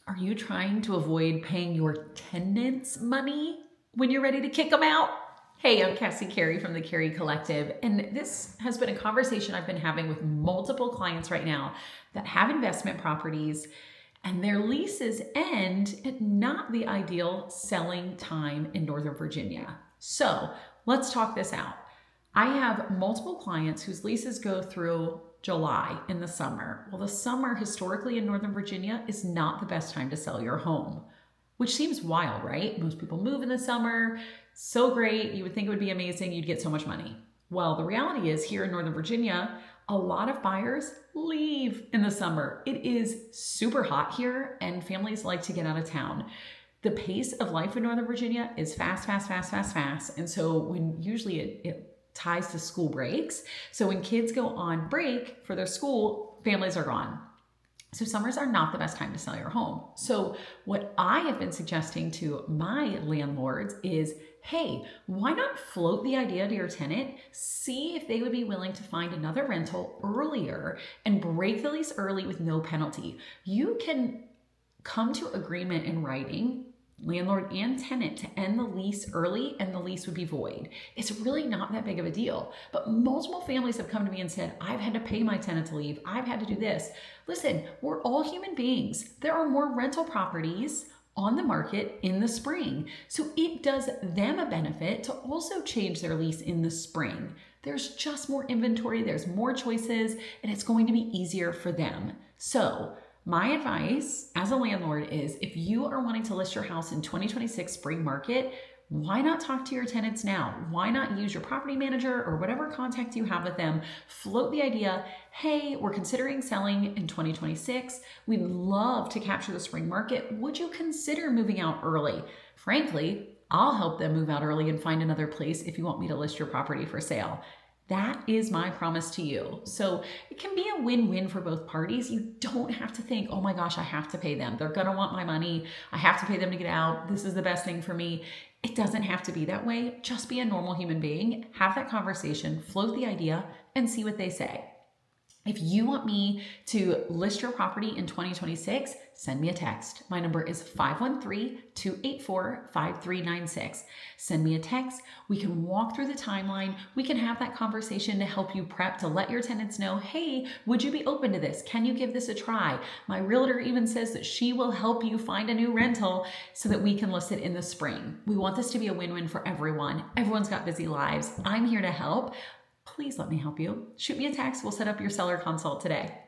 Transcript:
Are you trying to avoid paying your tenants money when you're ready to kick them out? Hey, I'm Cassie Carey from the Carey Collective, and this has been a conversation I've been having with multiple clients right now that have investment properties and their leases end at not the ideal selling time in Northern Virginia. So let's talk this out. I have multiple clients whose leases go through July in the summer. Well, the summer historically in Northern Virginia is not the best time to sell your home, which seems wild, right? Most people move in the summer. So great. You would think it would be amazing. You'd get so much money. Well, the reality is here in Northern Virginia, a lot of buyers leave in the summer. It is super hot here and families like to get out of town. The pace of life in Northern Virginia is fast, fast, fast, fast, fast. And so when usually it ties to school breaks. So when kids go on break for their school, families are gone. So summers are not the best time to sell your home. So what I have been suggesting to my landlords is, hey, why not float the idea to your tenant, see if they would be willing to find another rental earlier and break the lease early with no penalty. You can come to agreement in writing, landlord and tenant, to end the lease early and the lease would be void. It's really not that big of a deal. But multiple families have come to me and said, I've had to pay my tenant to leave. I've had to do this. Listen, we're all human beings. There are more rental properties on the market in the spring. So it does them a benefit to also change their lease in the spring. There's just more inventory, there's more choices, and it's going to be easier for them. So my advice as a landlord is if you are wanting to list your house in 2026 spring market, why not talk to your tenants now? Why not use your property manager or whatever contact you have with them? Float the idea, hey, we're considering selling in 2026. We'd love to capture the spring market. Would you consider moving out early? Frankly, I'll help them move out early and find another place if you want me to list your property for sale. That is my promise to you. So it can be a win-win for both parties. You don't have to think, oh my gosh, I have to pay them. They're gonna want my money. I have to pay them to get out. This is the best thing for me. It doesn't have to be that way. Just be a normal human being, have that conversation, float the idea, and see what they say. If you want me to list your property in 2026, send me a text. My number is 513-284-5396. Send me a text. We can walk through the timeline. We can have that conversation to help you prep, to let your tenants know, hey, would you be open to this? Can you give this a try? My realtor even says that she will help you find a new rental so that we can list it in the spring. We want this to be a win-win for everyone. Everyone's got busy lives. I'm here to help. Please let me help you. Shoot me a text. We'll set up your seller consult today.